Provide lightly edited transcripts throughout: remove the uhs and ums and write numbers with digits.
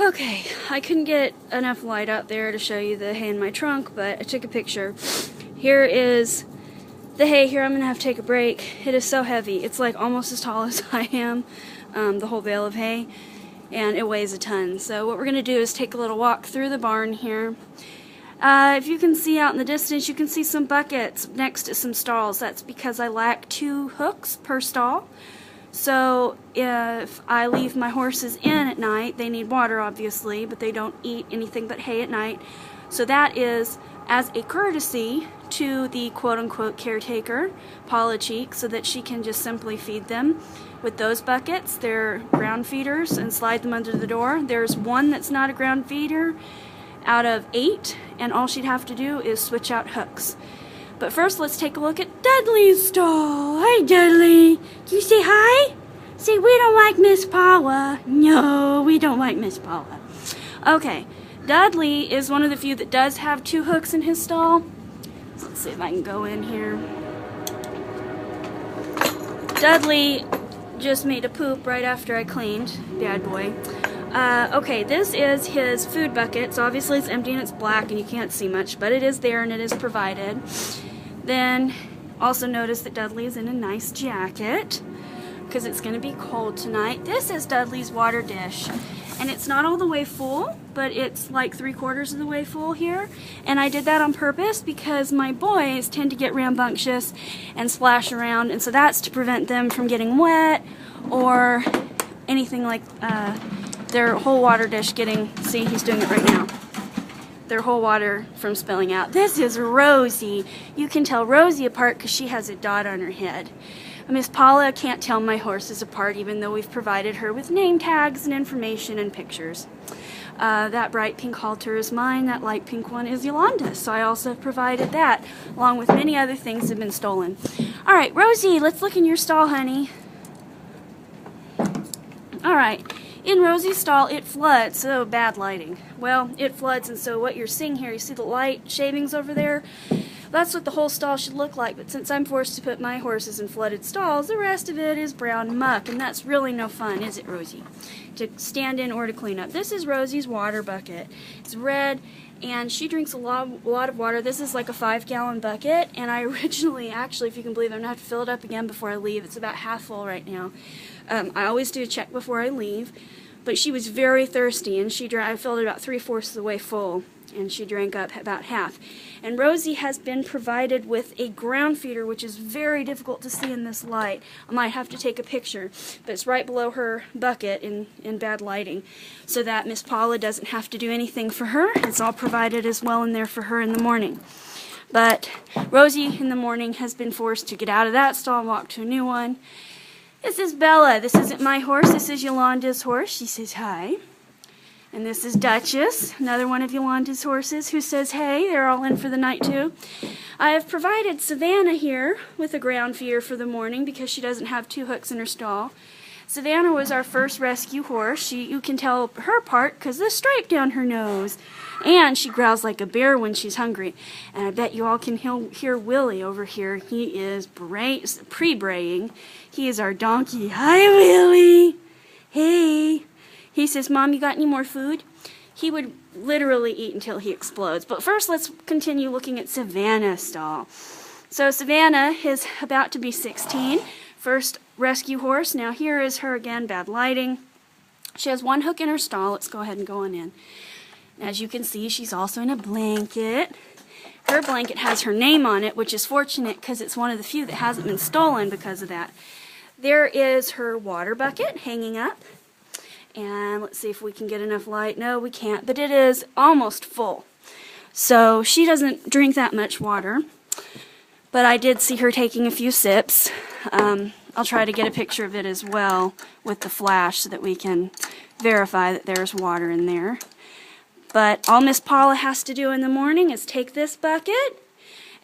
Okay, I couldn't get enough light out there to show you the hay in my trunk, but I took a picture. Here is the hay here. I'm going to have to take a break. It is so heavy. It's like almost as tall as I am, the whole bale of hay, and it weighs a ton. So what we're going to do is take a little walk through the barn here. If you can see out in the distance, you can see some buckets next to some stalls. That's because I lack 2 hooks per stall. So if I leave my horses in at night, they need water obviously, but they don't eat anything but hay at night. So that is as a courtesy to the quote-unquote caretaker, Paula Cheek, so that she can just simply feed them with those buckets. They're ground feeders, and slide them under the door. There's one that's not a ground feeder out of 8, and all she'd have to do is switch out hooks. But first, let's take a look at Dudley's stall. Hi, Dudley. Can you say hi? Say, we don't like Miss Paula. No, we don't like Miss Paula. Okay, Dudley is one of the few that does have 2 hooks in his stall. So let's see if I can go in here. Dudley just made a poop right after I cleaned. Bad boy. Okay, this is his food bucket. So obviously it's empty and it's black and you can't see much, but it is there and it is provided. Then also notice that Dudley is in a nice jacket because it's going to be cold tonight. This is Dudley's water dish, and it's not all the way full, but it's like 3/4 of the way full here. And I did that on purpose because my boys tend to get rambunctious and splash around, and so that's to prevent them from getting wet or anything like their whole water dish getting, see, he's doing it right now, their whole water from spilling out. This is Rosie. You can tell Rosie apart because she has a dot on her head. Miss Paula can't tell my horses apart, even though we've provided her with name tags and information and pictures. That bright pink halter is mine. That light pink one is Yolanda's. So I also have provided that, along with many other things that have been stolen. All right, Rosie, let's look in your stall, honey. All right. In Rosie's stall, it floods. So bad lighting. Well, it floods, and so what you're seeing here, you see the light shavings over there? That's what the whole stall should look like, but since I'm forced to put my horses in flooded stalls, the rest of it is brown muck, and that's really no fun, is it, Rosie? To stand in or to clean up. This is Rosie's water bucket. It's red, and she drinks a lot of water. This is like a 5-gallon bucket, and I originally, actually, if you can believe it, I'm going to have to fill it up again before I leave. It's about half full right now. I always do a check before I leave, but she was very thirsty, and I filled it about 3/4 of the way full, and she drank up about half. And Rosie has been provided with a ground feeder, which is very difficult to see in this light. I might have to take a picture, but it's right below her bucket in bad lighting, so that Miss Paula doesn't have to do anything for her. It's all provided as well in there for her in the morning. But Rosie in the morning has been forced to get out of that stall and walk to a new one. This is Bella. This isn't my horse. This is Yolanda's horse. She says hi. And this is Duchess, another one of Yolanda's horses, who says hey. They're all in for the night too. I have provided Savannah here with a ground feeder for the morning because she doesn't have 2 hooks in her stall. Savannah was our first rescue horse. You can tell her apart because the stripe down her nose. And she growls like a bear when she's hungry. And I bet you all can hear Willie over here. He is pre-braying. He is our donkey. Hi, Willie. Hey. He says, Mom, you got any more food? He would literally eat until he explodes. But first, let's continue looking at Savannah's stall. So Savannah is about to be 16. First rescue horse. Now here is her again, bad lighting. She has 1 hook in her stall. Let's go ahead and go on in. As you can see, she's also in a blanket. Her blanket has her name on it, which is fortunate because it's one of the few that hasn't been stolen because of that. There is her water bucket hanging up. And let's see if we can get enough light. No, we can't, but it is almost full. So she doesn't drink that much water, but I did see her taking a few sips. I'll try to get a picture of it as well with the flash so that we can verify that there's water in there. But all Miss Paula has to do in the morning is take this bucket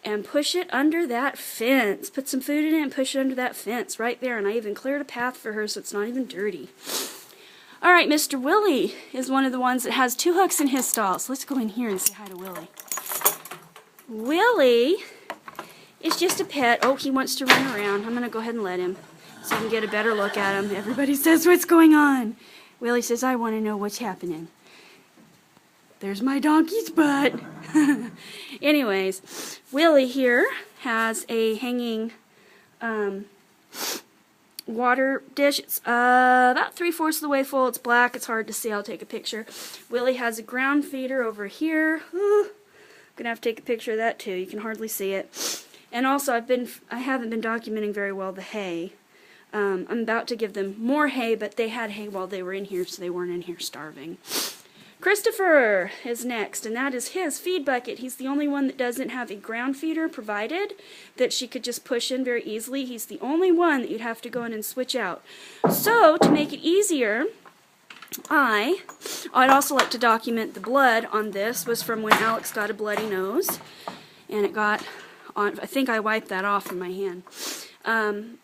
and push it under that fence. Put some food in it and push it under that fence right there. And I even cleared a path for her so it's not even dirty. All right, Mr. Willie is one of the ones that has 2 hooks in his stall. So let's go in here and say hi to Willie. Willie is just a pet. Oh, he wants to run around. I'm going to go ahead and let him so you can get a better look at him. Everybody says, what's going on? Willie says, I want to know what's happening. There's my donkey's butt. Anyways, Willie here has a hanging water dish. It's about 3/4 of the way full. It's black. It's hard to see. I'll take a picture. Willie has a ground feeder over here. Ooh, I'm gonna have to take a picture of that too. You can hardly see it. And also, I haven't been documenting very well the hay. I'm about to give them more hay, but they had hay while they were in here, so they weren't in here starving. Christopher is next, and that is his feed bucket. He's the only one that doesn't have a ground feeder provided that she could just push in very easily. He's the only one that you'd have to go in and switch out. So, to make it easier, I'd also like to document the blood on this was from when Alex got a bloody nose, and it got on, I think I wiped that off in my hand.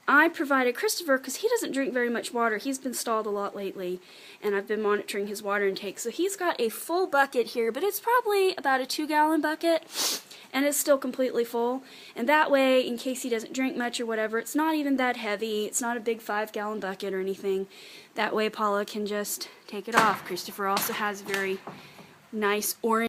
I provided Christopher, because he doesn't drink very much water. He's been stalled a lot lately, and I've been monitoring his water intake. So he's got a full bucket here, but it's probably about a 2-gallon bucket, and it's still completely full. And that way, in case he doesn't drink much or whatever, it's not even that heavy. It's not a big 5-gallon bucket or anything. That way Paula can just take it off. Christopher also has very nice orange